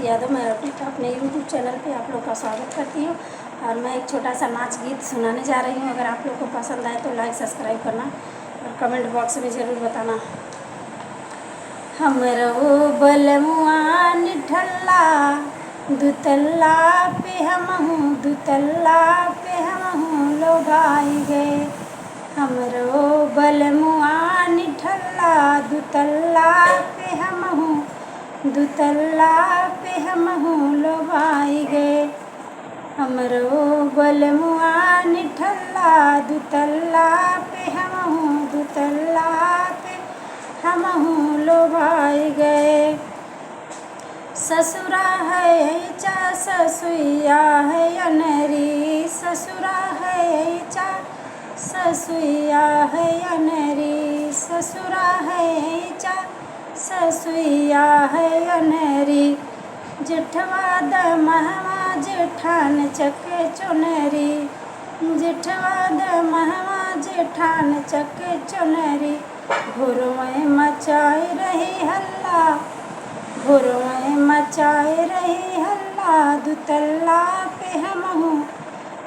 यादव। मैं अपने YouTube channel पे आप लोग का स्वागत करती हूँ और मैं एक छोटा सा नाच गीत सुनाने जा रही हूँ। अगर आप लोग को पसंद आए तो लाइक सब्सक्राइब करना और कमेंट बॉक्स में ज़रूर बताना। हमरो बलमुआ निठल्ला दुतल्ला पे हमहूँ दुतल्ला पे हमहूँ लोभाई गए। हमरो बलमुआ निठल्ला दुतल्ला पे हमहूँ दुतल्ला पे हमहूँ लोभाई गए। हमरो बलमुआ निठल्ला दुतल्ला पे हमहूँ दुतल्ला पे हमहूँ लोभाई गए। ससुरा है चा ससुइया है अनरी, ससुरा है चा ससुइया है अनरी, ससुरा है चा ससुइया है अनरी। जेठवा दमहवा जेठान चके चुनरी, जेठवा दमहवा जेठान चके चुनरी। भोरवे मचाई रही हल्ला, भोरवे मचाई रही हल्ला, दुतल्ला पे हमहूँ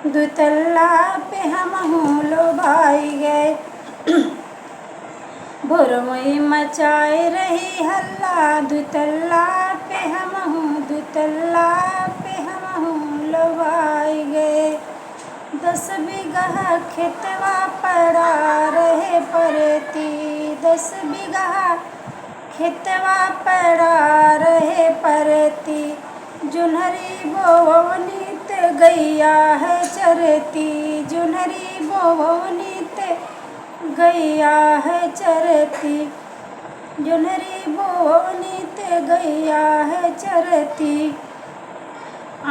दुतल्ला पे हमहूँ लोभाई गए। भोरवे मचाई रही हल्ला, दुतल्ला पे हमहूँ दुतल्ला पे हमहूँ लोभाई गए। 10 बीघा खेतवा पड़ा रहे परती, 10 बीघा खेतवा पड़ा रहे परती। जुन्हरी बोवनीत गैया है चरती, जुन्हरी बोवनीत गैया है चरती, जुन्हरी बोवनीत गैया है चरती।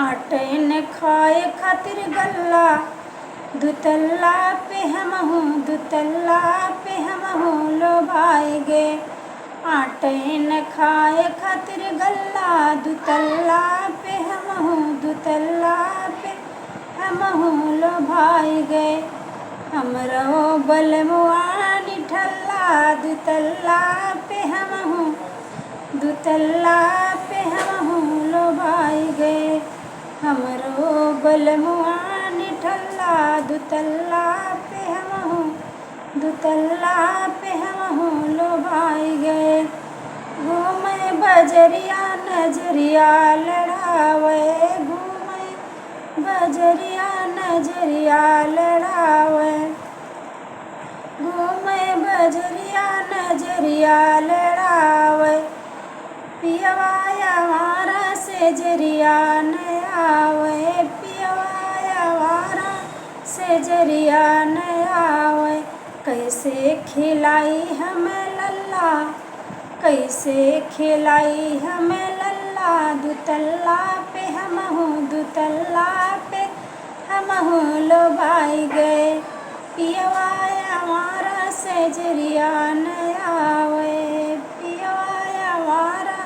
आटन खाए खातिर गल्ला दुतल्ला पे हमहूँ दुतल्ला पे हमहूँ लोभाई गए। आटन खाए खातिर गल्ला दुतल्ला पे हमहूँ दुतल्ला पे हमहूँ लोभाई गए। हमरो बलमुआ निठल्ला दुतल्ला पे हमहूँ दुतल्ला पे हमहूँ लोभाई गए। हमरो बलमुआ निठल्ला दुतल्ला पे हमहूँ दुतल्ला पे हमहूँ लोभाई गए। घूमे बजरिया नजरिया लड़ावे, घूमे बजरिया नजरिया लड़ावे, घूमे बजरिया नजरिया लड़ावे। पियवा आवारा से जरिया न आवे, पियवा आवारा से जरिया न आवे। कैसे खिलाई हमें लल्ला, कैसे खिलाई हमें लल्ला, दुतल्ला पे हमहूँ दुतल्ला पे हमहूँ लोभाई गए। पियवा आवारा से जरिया न आवे, पियवा आवारा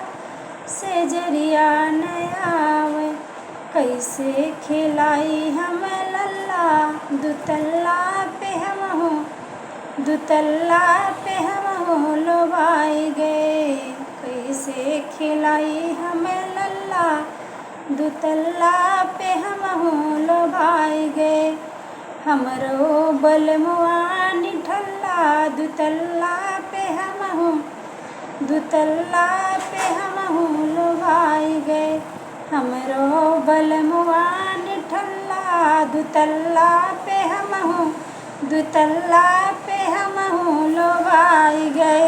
से जरिया न आवे। कैसे खिलाई हमें लल्ला दुतल्ला पे हमहूँ दुतल्ला पे हमहूँ लोभाई गए। कैसे खिलाई हमें लल्ला दुतल्ला पे हमहूँ लोभाई गए। हमरो बलमुआ निठल्ला दुतल्ला पे हमहूँ दुतल्ला पे हमहूँ लोभाई गए। हमरो बलमुआ निठल्ला दुतल्ला पे हमहूँ दुतल्ला पे हमहूँ लोभाई गए।